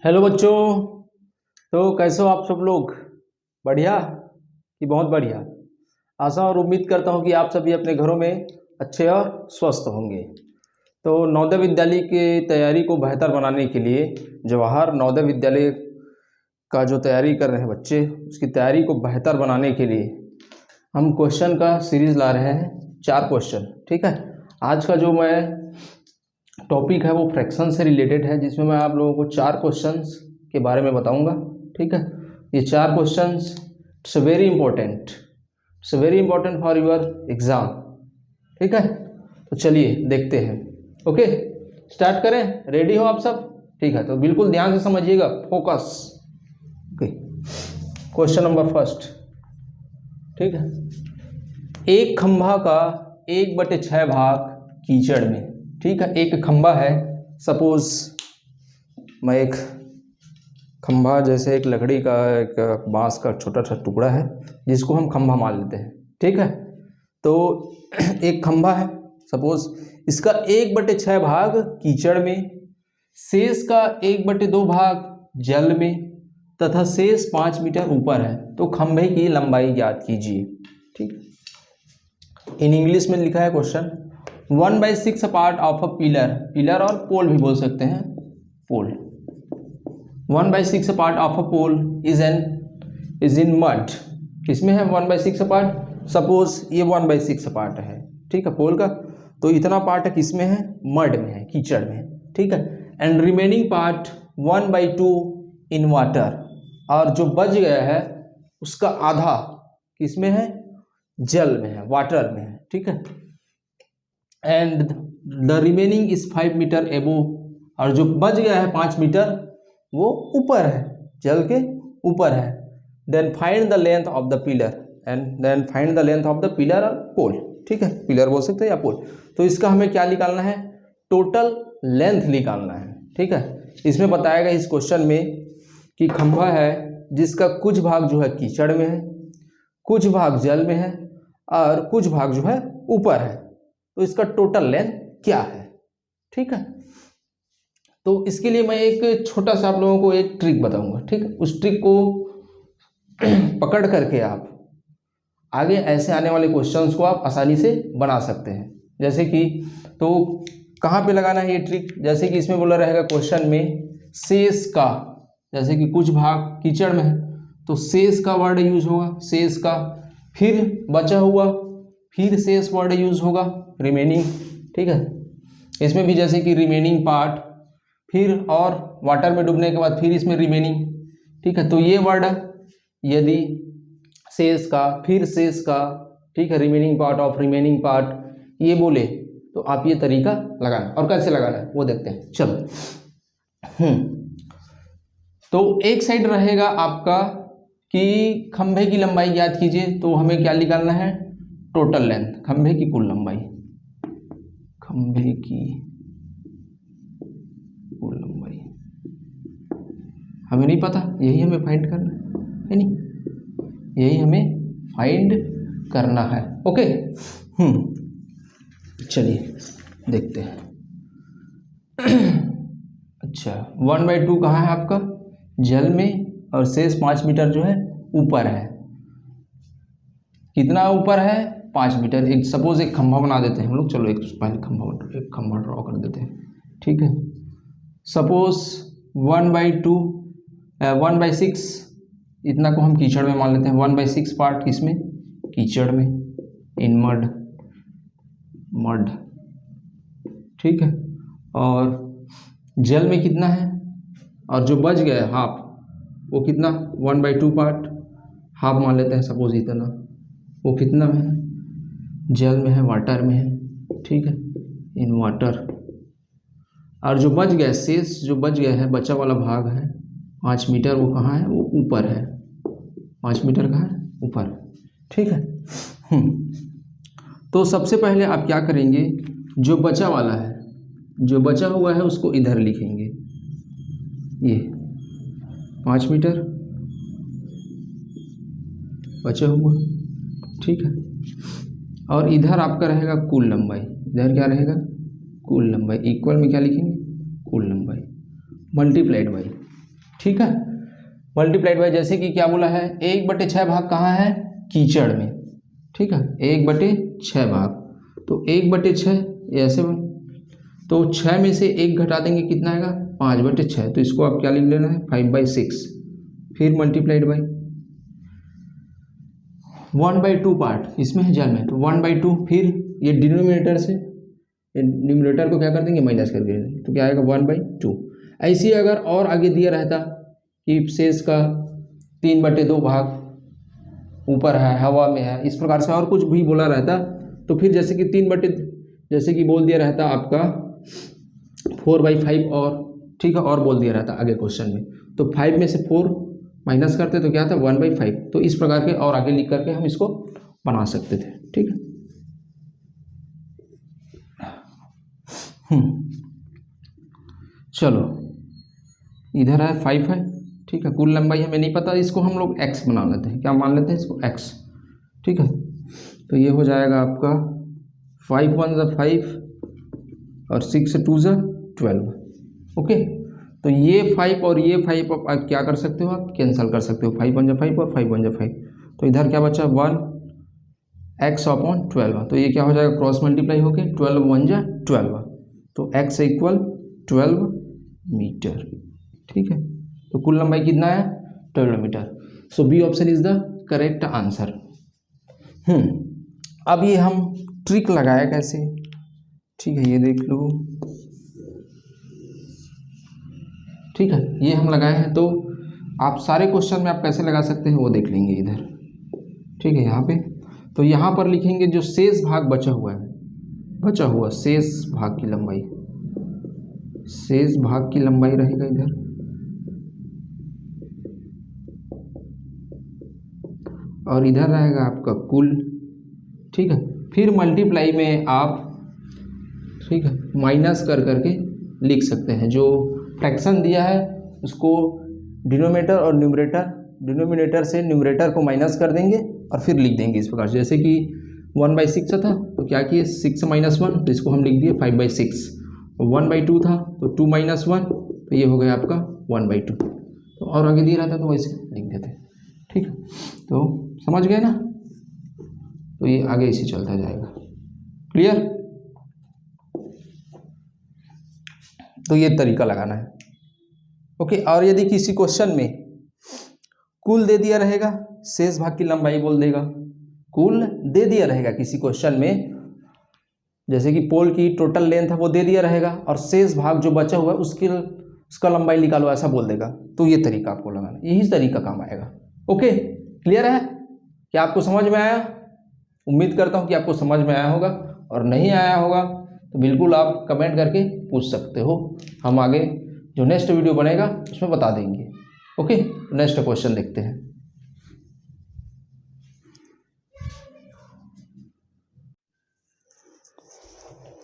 Hello बच्चों। तो कैसे हो आप सब लोग? बढ़िया कि बहुत बढ़िया। आशा और उम्मीद करता हूँ कि आप सभी अपने घरों में अच्छे और स्वस्थ होंगे। तो नवोदय विद्यालय की तैयारी को बेहतर बनाने के लिए जवाहर नवोदय विद्यालय का जो तैयारी कर रहे हैं बच्चे, उसकी तैयारी को बेहतर बनाने के लिए हम क्वेश्चन का सीरीज़ ला रहे हैं, 4 क्वेश्चन। ठीक है। आज का जो मैं टॉपिक है वो फ्रैक्शन से रिलेटेड है, जिसमें मैं आप लोगों को 4 क्वेश्चंस के बारे में बताऊंगा। ठीक है। ये 4 questions it's very important, it's very important for your exam. ठीक है। तो चलिए देखते हैं। ओके, स्टार्ट करें। रेडी हो आप सब? ठीक है, तो बिल्कुल ध्यान से समझिएगा, focus. Okay, question number first. ठीक है। एक खंभा का 1/6 भाग कीचड़ में। ठीक है। एक खंभा है, सपोज मैं एक खंभा जैसे एक लकड़ी का एक बांस का छोटा सा टुकड़ा है जिसको हम खंभा मान लेते हैं। ठीक है। तो एक खंभा है, सपोज इसका 1/6 भाग कीचड़ में, शेष का 1/2 भाग जल में तथा शेष 5 मीटर ऊपर है। तो खंभे की लंबाई ज्ञात कीजिए। ठीक। इन इंग्लिश में लिखा है question, 1/6 part of a pillar, pillar और पोल भी बोल सकते हैं, pole. 1/6 part of a pole is in mud. किसमें है 1/6 पार्ट? सपोज ये 1/6 पार्ट है, ठीक है, पोल का। तो इतना पार्ट किसमें है? मड में है, कीचड़ में है। ठीक है। And remaining part 1/2 in water, और जो बच गया है उसका आधा किसमें है? जल में है, वाटर में है। ठीक है। And the remaining is 5 metre above, और जो बच गया है 5 मीटर वो ऊपर है, जल के ऊपर है। Then find the length of the pillar, and then find the length of the pillar और पोल। ठीक है, पिलर बोल सकते हैं या पोल। तो इसका हमें क्या निकालना है? टोटल लेंथ निकालना है। ठीक है। इसमें बताया गया इस क्वेश्चन में कि खंभा है जिसका कुछ भाग जो है कीचड़ में है, कुछ भाग जल में है और कुछ भाग जो है ऊपर है। तो इसका टोटल लेंथ क्या है? ठीक है। तो इसके लिए मैं एक छोटा सा आप लोगों को एक ट्रिक बताऊंगा। ठीक है। उस ट्रिक को पकड़ करके आप आगे ऐसे आने वाले क्वेश्चंस को आप आसानी से बना सकते हैं। जैसे कि तो कहाँ पे लगाना है ये ट्रिक? जैसे कि इसमें बोला रहेगा क्वेश्चन में शेष का, जैसे कि कुछ भाग कीचड़ में है तो शेष का वर्ड यूज होगा, शेष का। फिर बचा हुआ, फिर शेष वर्ड यूज होगा, रिमेनिंग। ठीक है। इसमें भी जैसे कि रिमेनिंग पार्ट, फिर और वाटर में डूबने के बाद फिर इसमें रिमेनिंग। ठीक है। तो ये वर्ड यदि शेष का, फिर शेष का, ठीक है, remaining part of remaining part, ये बोले तो आप ये तरीका लगाना। और कैसे लगाना है वो देखते हैं। चलो। तो एक साइड रहेगा आपका कि खंभे की लंबाई ज्ञात कीजिए। तो हमें क्या निकालना है? टोटल लेंथ, खंभे की कुल लंबाई, खंभे की कुल लंबाई हमें नहीं पता, यही हमें फाइंड करना है नहीं, यही हमें फाइंड करना है। ओके। चलिए देखते हैं। अच्छा, 1/2 कहाँ है आपका? जल में, और शेष 5 मीटर जो है ऊपर है। कितना ऊपर है? 5 मीटर। एक सपोज एक खंभा बना देते हैं हम लोग। चलो एक खंभा ड्रॉ कर देते हैं। ठीक है। सपोज 1/6 इतना को हम कीचड़ में मान लेते हैं। 1/6 पार्ट किसमें? कीचड़ में, इन मड, मड। ठीक है। और जल में कितना है? और जो बच गया हाफ, वो कितना? 1/2 पार्ट, हाफ मान लेते हैं सपोज इतना। वो कितना में है? जल में है, वाटर में है। ठीक है, इन वाटर। और जो बच गया, शेष जो बच गया है, बचा वाला भाग है 5 मीटर, वो कहाँ है? वो ऊपर है। 5 मीटर कहाँ है? ऊपर। ठीक है। तो सबसे पहले आप क्या करेंगे? जो बचा वाला है, जो बचा हुआ है उसको इधर लिखेंगे। ये 5 मीटर बचा हुआ। ठीक है। और इधर आपका रहेगा कुल लंबाई। इधर क्या रहेगा? कुल लंबाई। इक्वल में क्या लिखेंगे? कुल लंबाई मल्टीप्लाइड बाई ठीक है, मल्टीप्लाइड बाय, जैसे कि क्या बोला है, 1/6 भाग कहाँ है, कीचड़ में। ठीक है, 1/6 भाग, तो 1/6 ऐसे तो 6 में से 1 घटा देंगे, कितना आएगा, 5/6। तो इसको आप क्या लिख लेना है, 5/6। फिर मल्टीप्लाइड बाई 1/2 पार्ट इसमें है जल में, तो 1/2। फिर ये डिनोमिनेटर से न्यूमरेटर को क्या कर देंगे, माइनस कर देंगे, तो क्या आएगा 1/2। ऐसे ही अगर और आगे दिया रहता कि शेष का 3/2 भाग ऊपर है, हवा में है, इस प्रकार से और कुछ भी बोला रहता, तो फिर जैसे कि जैसे कि बोल दिया रहता आपका 4/5 और, ठीक है, और बोल दिया रहता आगे क्वेश्चन में, तो 5 में से 4 माइनस करते तो क्या था, 1/5। तो इस प्रकार के और आगे लिख करके हम इसको बना सकते थे। ठीक है, चलो इधर है 5 है। ठीक है, कुल लंबाई हमें नहीं पता, इसको हम लोग x बना लेते हैं, क्या मान लेते हैं इसको, x। ठीक है, तो ये हो जाएगा आपका 5 1 ज़ा 5 और 6 2 ज़ा 12। ओके, तो ये 5 और ये 5 आप क्या कर सकते हो, आप कैंसिल कर सकते हो, 5 1 ज़ा 5 और 5 1 ज़ा 5। तो इधर क्या बचा, 1x/12। तो ये क्या हो जाएगा, क्रॉस मल्टीप्लाई होके 12 1 ज़ा 12, तो x इक्वल 12 मीटर। ठीक है, तो कुल लंबाई कितना है, 12 metre. So B option is the correct answer. अब ये हम ट्रिक लगाया कैसे, ठीक है, ये देख लो। ठीक है, ये हम लगाए हैं, तो आप सारे क्वेश्चन में आप कैसे लगा सकते हैं वो देख लेंगे इधर। ठीक है, यहाँ पे तो यहाँ पर लिखेंगे जो शेष भाग बचा हुआ है, बचा हुआ शेष भाग की लंबाई, शेष भाग की लंबाई रहेगा इधर, और इधर रहेगा आपका कुल। ठीक है, फिर मल्टीप्लाई में आप, ठीक है, माइनस कर करके लिख सकते हैं, जो फ्रैक्शन दिया है उसको डिनोमिनेटर और डिनोमिनेटर से न्यूमरेटर को माइनस कर देंगे और फिर लिख देंगे इस प्रकार, जैसे कि 1/6 था तो क्या किए, 6 - 1, तो इसको हम लिख दिए 5/6। 1/2 था तो 2 - 1, तो ये हो गया आपका 1/2। तो और आगे दिया रहता तो वैसे लिख देते। ठीक है, तो समझ गए ना, तो ये आगे इसी चलता जाएगा। क्लियर, तो ये तरीका लगाना है। ओके, और यदि किसी क्वेश्चन में कुल दे दिया रहेगा, शेष भाग की लंबाई बोल देगा, कुल दे दिया रहेगा किसी क्वेश्चन में, जैसे कि पोल की टोटल लेंथ है वो दे दिया रहेगा, और शेष भाग जो बचा हुआ है उसका लंबाई निकालो ऐसा बोल देगा, तो ये तरीका आपको लगाना, यही तरीका काम आएगा। ओके, क्लियर है, क्या आपको समझ में आया? उम्मीद करता हूँ कि आपको समझ में आया होगा, और नहीं आया होगा तो बिल्कुल आप कमेंट करके पूछ सकते हो, हम आगे जो नेक्स्ट वीडियो बनेगा उसमें बता देंगे। ओके, नेक्स्ट क्वेश्चन देखते हैं।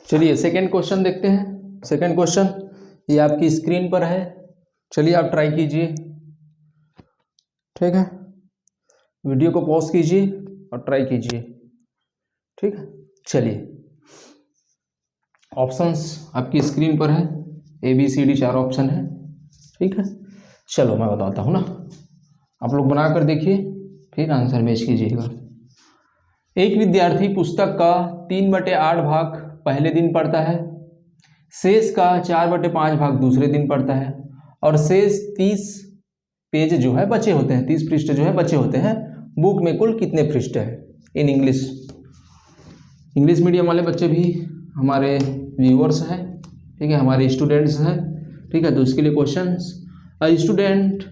चलिए सेकंड क्वेश्चन देखते हैं। सेकंड क्वेश्चन ये आपकी स्क्रीन पर है, चलिए आप ट्राई कीजिए। ठीक है, वीडियो को पॉज कीजिए और ट्राई कीजिए। ठीक है, चलिए ऑप्शंस आपकी स्क्रीन पर है, ABCD 4 ऑप्शन है। ठीक है, चलो मैं बताता हूँ ना, आप लोग बना कर देखिए फिर आंसर मैच कीजिएगा। एक विद्यार्थी पुस्तक का 3/8 भाग पहले दिन पढ़ता है, शेष का 4/5 भाग दूसरे दिन पढ़ता है, और शेष 30 पेज जो है बचे होते हैं, 30 पृष्ठ जो है बचे होते हैं। बुक में कुल कितने पृष्ठ है इन इंग्लिश? इंग्लिश मीडियम वाले बच्चे भी हमारे व्यूअर्स हैं, ठीक है, हमारे स्टूडेंट्स हैं। ठीक है, तो उसके लिए questions, a student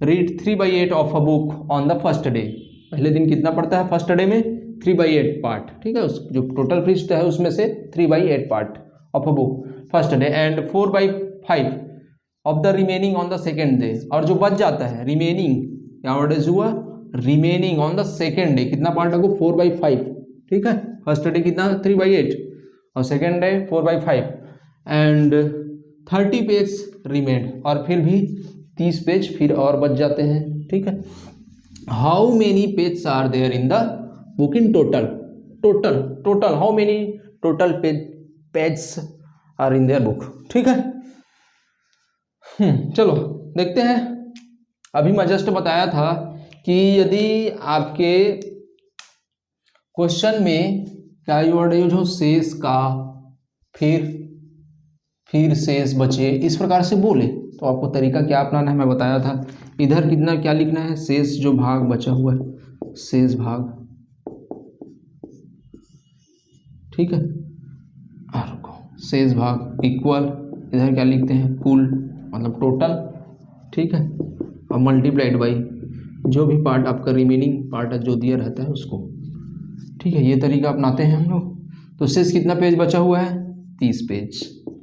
read 3/8 of a book on the first day. पहले दिन कितना पढ़ता है फर्स्ट डे में? 3/8 पार्ट। ठीक है, उस जो टोटल पृष्ठ है उसमें से 3/8 part of a book first day, and 4/5 of the remaining on the second day. और जो बच जाता है रिमेनिंग, क्या वर्ड हुआ, remaining on the second day, कितना पार्ट है 4/5। ठीक है, फर्स्ट डे कितना 3/8 और second day 4/5, and 30 page remained, और फिर भी 30 पेज फिर और बच जाते हैं। ठीक है, how many page are there in the book in total? Total how many total page are in their book? ठीक है, चलो देखते हैं अभी मैं जस्ट बताया था कि यदि आपके क्वेश्चन में क्या वर्ड यूज हो, शेष का, फिर शेष बचे, इस प्रकार से बोले तो आपको तरीका क्या अपनाना है मैं बताया था। इधर कितना क्या लिखना है, शेष जो भाग बचा हुआ है, शेष भाग, ठीक है, शेष भाग इक्वल, इधर क्या लिखते हैं, कुल मतलब टोटल, ठीक है, और मल्टीप्लाइड बाई जो भी पार्ट आपका रिमेनिंग पार्ट जो दिया रहता है उसको, ठीक है। ये तरीका अपनाते हैं हम लोग। तो शेष कितना पेज बचा हुआ है, 30 पेज,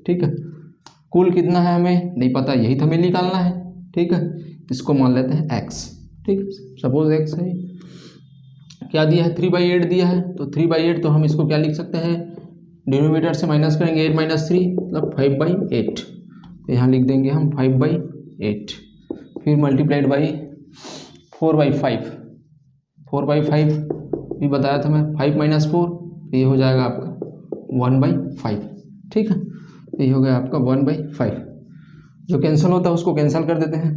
ठीक है। कुल कितना है हमें नहीं पता, यही तो हमें निकालना है, ठीक है। इसको मान लेते हैं x, ठीक है, सपोज x है, क्या दिया है 3/8 दिया है, तो 3/8 तो हम इसको क्या लिख सकते हैं, डिनोमिनेटर से माइनस करेंगे 8 - 3 मतलब 5/8, तो यहाँ लिख देंगे हम 5/8, फिर मल्टीप्लाइड बाई 4/5, 4/5 भी बताया था मैं, 5 - 4 ये हो जाएगा आपका 1/5, ठीक है, ये हो गया आपका 1/5। जो कैंसिल होता है उसको कैंसिल कर देते हैं,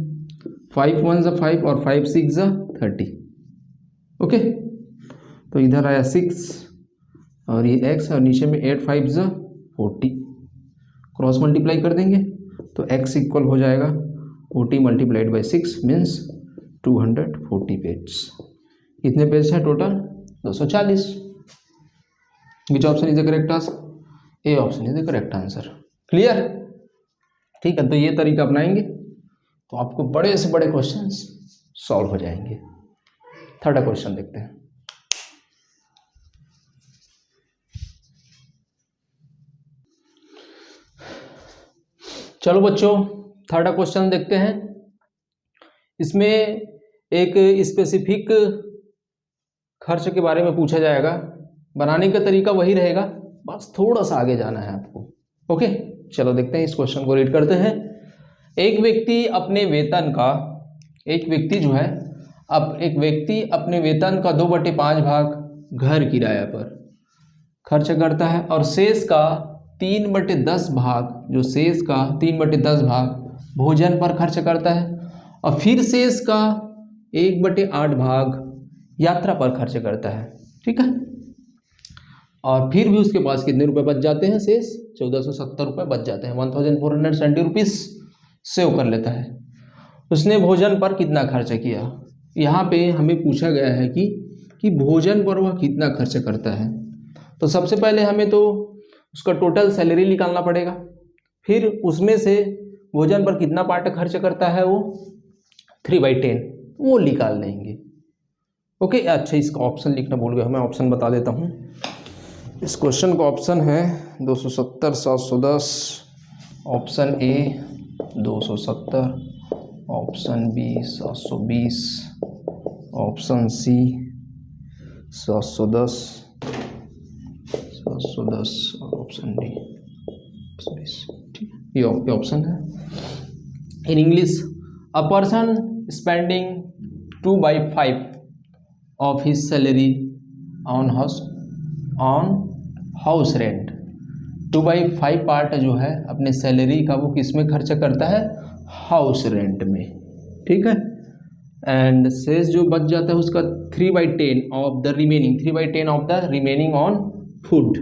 5 1 = 5 और 5 6 = 30, ओके। तो इधर आया 6 और ये x और नीचे में 8 5 = 40, क्रॉस मल्टीप्लाई कर देंगे तो x इक्वल हो जाएगा 40 × 6 मीन्स 240 पेज। कितने पेज है total, 240। Which option is the correct answer, A option is the correct answer. Clear, ठीक है। तो ये तरीका अपनाएंगे तो आपको बड़े से बड़े क्वेश्चंस सॉल्व हो जाएंगे। थर्ड क्वेश्चन देखते हैं। चलो बच्चों थर्ड क्वेश्चन देखते हैं। इसमें एक स्पेसिफिक खर्च के बारे में पूछा जाएगा, बनाने का तरीका वही रहेगा, बस थोड़ा सा आगे जाना है आपको, ओके। चलो देखते हैं, इस क्वेश्चन को रीड करते हैं। एक व्यक्ति अपने वेतन का, एक व्यक्ति जो है एक व्यक्ति अपने वेतन का 2/5 भाग घर किराया पर खर्च करता है और शेष का 3/10 भाग, जो शेष का 3/10 भाग भोजन पर खर्च करता है और फिर शेष का 1/8 भाग यात्रा पर खर्च करता है, ठीक है। और फिर भी उसके पास कितने रुपए बच जाते हैं, शेष 1470 रुपये बच जाते हैं, 1470 रुपीज़ सेव कर लेता है। उसने भोजन पर कितना खर्च किया। यहाँ पे हमें पूछा गया है कि भोजन पर वह कितना खर्च करता है। तो सबसे पहले हमें तो उसका टोटल सैलरी निकालना पड़ेगा, फिर उसमें से भोजन पर कितना पार्ट खर्च करता है वो 3/10 वो निकाल लेंगे, ओके। अच्छा इसका ऑप्शन लिखना भूल गया, मैं ऑप्शन बता देता हूँ। इस क्वेश्चन का ऑप्शन है 270 710, option A 270, option B 720, option C 710 और ऑप्शन डी 20, ठीक है, ये ऑप्शन है। In English, a person spending 2/5 of his salary on house rent, 2/5 part जो है अपने सैलरी का वो किस में खर्च करता है, हाउस रेंट में, ठीक है। एंड शेष जो बच जाता है उसका 3/10 of the remaining on food,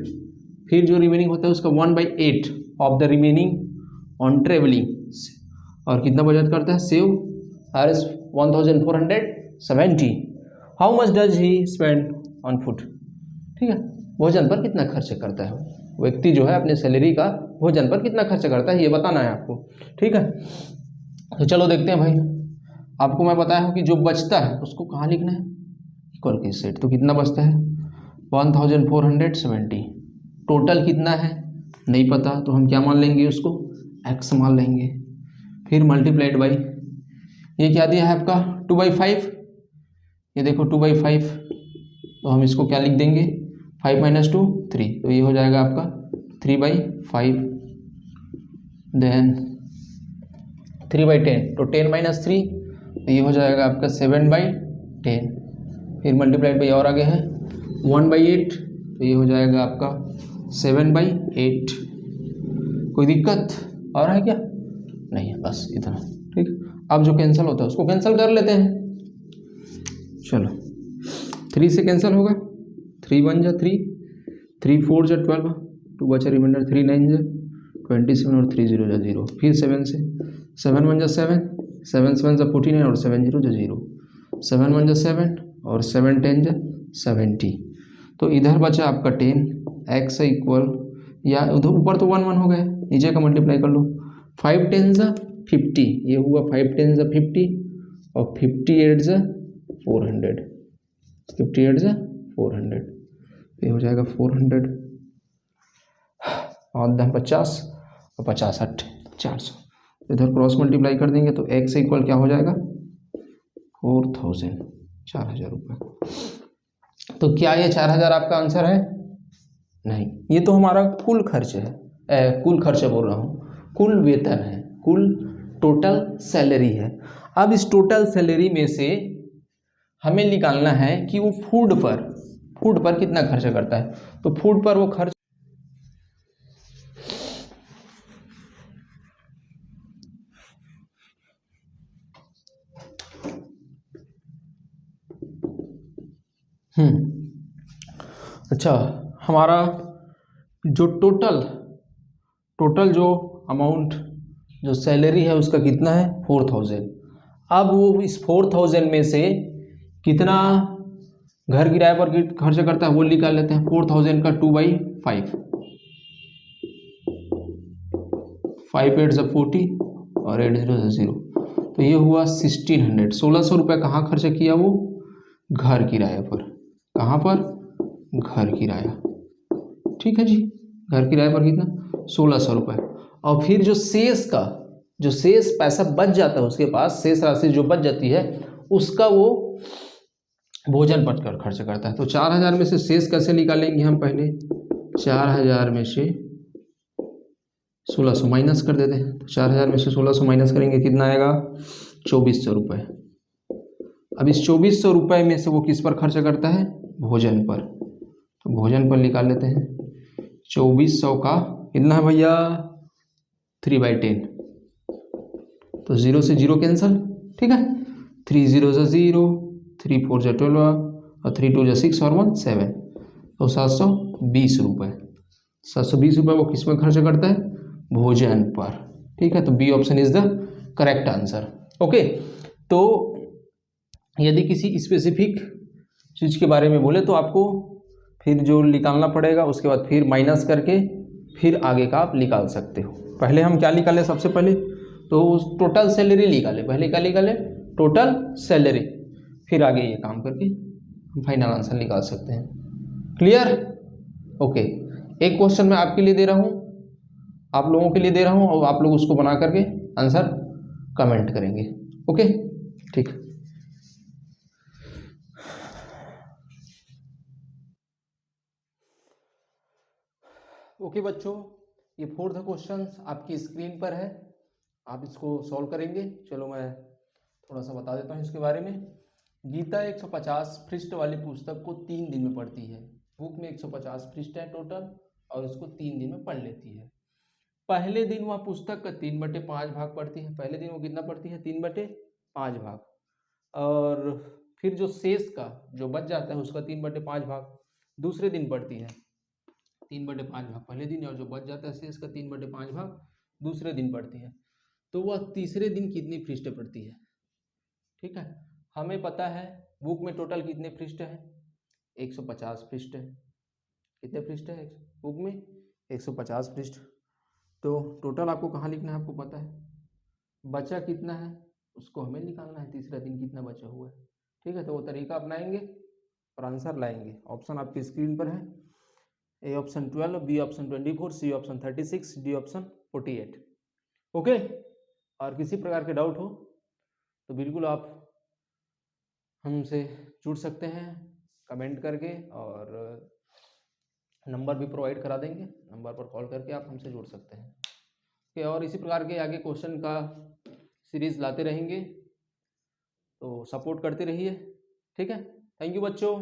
फिर जो रिमेनिंग होता है उसका 1/8 of the remaining on travelling, और कितना बचत करता है, save Rs 1470। How much does he spend on food, ठीक है, भोजन पर कितना खर्च करता है व्यक्ति जो है अपने सैलरी का भोजन पर कितना खर्च करता है, ये बताना है आपको, ठीक है। तो चलो देखते हैं भाई, आपको मैं बताया हूँ कि जो बचता है उसको कहाँ लिखना है, इक्वल की सेट। तो कितना बचता है 1470, टोटल कितना है नहीं पता, तो हम क्या मान लेंगे उसको x मान लेंगे, फिर मल्टीप्लाइड बाई ये क्या दिया है आपका 2/5, ये देखो 2/5, तो हम इसको क्या लिख देंगे 5 - 2 3, तो ये हो जाएगा आपका 3/5, देन 3/10, तो 10 - 3, तो ये हो जाएगा आपका 7/10, फिर मल्टीप्लाइड बाई और आगे है 1/8, तो ये हो जाएगा आपका 7/8। कोई दिक्कत और है क्या, नहीं है, बस इतना, ठीक, अब जो कैंसिल होता है उसको कैंसिल कर लेते हैं। चलो 3 से कैंसिल होगा, 3 1 जा 3, 3 4 जा 12, 2 बचा रिमाइंडर, 3 9 जा 27 और 3 0 जा 0, फिर 7 से, 7 1 जा 7, 7 7 जा 49 और 7 0 जा 0, 7 1 जा 7 और 7 10 जा 70। तो इधर बचा आपका 10, x इक्वल, या उधर ऊपर तो 1 1 हो गया, नीचे का मल्टीप्लाई कर लो, 5 10 जा 50, ये हुआ 5 10 जा 50 और 58 जा 400, 58 जा 400, ये हो जाएगा 400 और 50 और 50 8 400, इधर क्रॉस मल्टीप्लाई कर देंगे तो x इक्वल क्या हो जाएगा 4000, 4000 रुपये। तो क्या ये 4000 आपका आंसर है? नहीं, ये तो हमारा कुल खर्च है, कुल खर्च बोल रहा हूँ, कुल वेतन है, कुल टोटल सैलरी है। अब इस टोटल सैलरी में से हमें निकालना है कि वो फूड पर कितना खर्च करता है। तो फूड पर वो खर्च अच्छा, हमारा जो टोटल जो अमाउंट जो सैलरी है उसका कितना है 4000। अब वो इस 4000 में से कितना घर किराए पर खर्च करता है वो निकाल लेते हैं। 4000 का 2/5, 5 8 से 40 और 8 0 से 0, तो ये हुआ 1600। 1600 रुपये कहाँ खर्च किया वो? घर किराए पर। कहाँ पर? घर किराया। ठीक है जी, घर किराए पर कितना 1600 रुपये। और फिर जो शेष पैसा बच जाता है उसके पास, शेष राशि जो बच जाती है उसका वो भोजन पर कर खर्च करता है। तो 4000 में से शेष कैसे निकालेंगे हम? पहले 4000 में से 1600 माइनस कर देते हैं। तो 4000 में से 1600 माइनस करेंगे कितना आएगा 2400 रुपये। अब इस 2400 रुपये में से वो किस पर खर्च करता है? भोजन पर। तो भोजन पर निकाल लेते हैं। 2400 का कितना है भैया 3/10, तो 0 से 0 कैंसल। ठीक है, 3 0 से 0, 3 4 से 12 और 3 2 से 6 और 1 7, तो 720 रुपये। 720 रुपये वो किस में खर्च करता है? भोजन पर। ठीक है, तो B option is the correct answer. Okay, तो यदि किसी स्पेसिफिक चीज़ के बारे में बोले तो आपको फिर जो निकालना पड़ेगा, उसके बाद फिर माइनस करके फिर आगे का आप निकाल सकते हो। पहले हम क्या निकालें? सबसे पहले तो टोटल सैलरी निकाले। पहले क्या निकाले? टोटल सैलरी, फिर आगे ये काम करके हम फाइनल आंसर निकाल सकते हैं। क्लियर? ओके, एक क्वेश्चन मैं आपके लिए दे रहा हूँ, आप लोगों के लिए दे रहा हूँ, और आप लोग उसको बना करके आंसर कमेंट करेंगे। ओके, ठीक। ओके बच्चों, ये 4th क्वेश्चन आपकी स्क्रीन पर है, आप इसको सॉल्व करेंगे। चलो मैं थोड़ा सा बता देता हूँ इसके बारे में। गीता 150 पृष्ठ वाली पुस्तक को 3 दिन में पढ़ती है। बुक में 150 पृष्ठ है टोटल, और इसको 3 दिन में पढ़ लेती है। पहले दिन वह पुस्तक का 3/5 भाग पढ़ती है। पहले दिन वो कितना पढ़ती है? 3/5 भाग। और फिर जो शेष का जो बच जाता है उसका 3/5 भाग दूसरे दिन पढ़ती है। 3/5 भाग पहले दिन, और जो बच जाता है शेष का 3/5 भाग दूसरे दिन पढ़ती है। तो वह तीसरे दिन कितनी पृष्ठ पढ़ती है? ठीक है, हमें पता है बुक में टोटल कितने पृष्ठ है? 150 पृष्ठ है। कितने पृष्ठ है बुक में? 150 पृष्ठ। तो टोटल आपको कहाँ लिखना है? आपको पता है। बचा कितना है उसको हमें निकालना है, तीसरा दिन कितना बचा हुआ है। ठीक है, तो वो तरीका अपनाएंगे और आंसर लाएंगे। ऑप्शन आपकी स्क्रीन पर है। A option 12, B option 24, C option 36, D option 48। Okay, और किसी प्रकार के डाउट हो तो बिल्कुल आप हमसे जुड़ सकते हैं कमेंट करके, और नंबर भी प्रोवाइड करा देंगे, नंबर पर कॉल करके आप हमसे जुड़ सकते हैं। ओके, और इसी प्रकार के आगे क्वेश्चन का सीरीज लाते रहेंगे, तो सपोर्ट करते रहिए। ठीक है, थैंक यू बच्चों।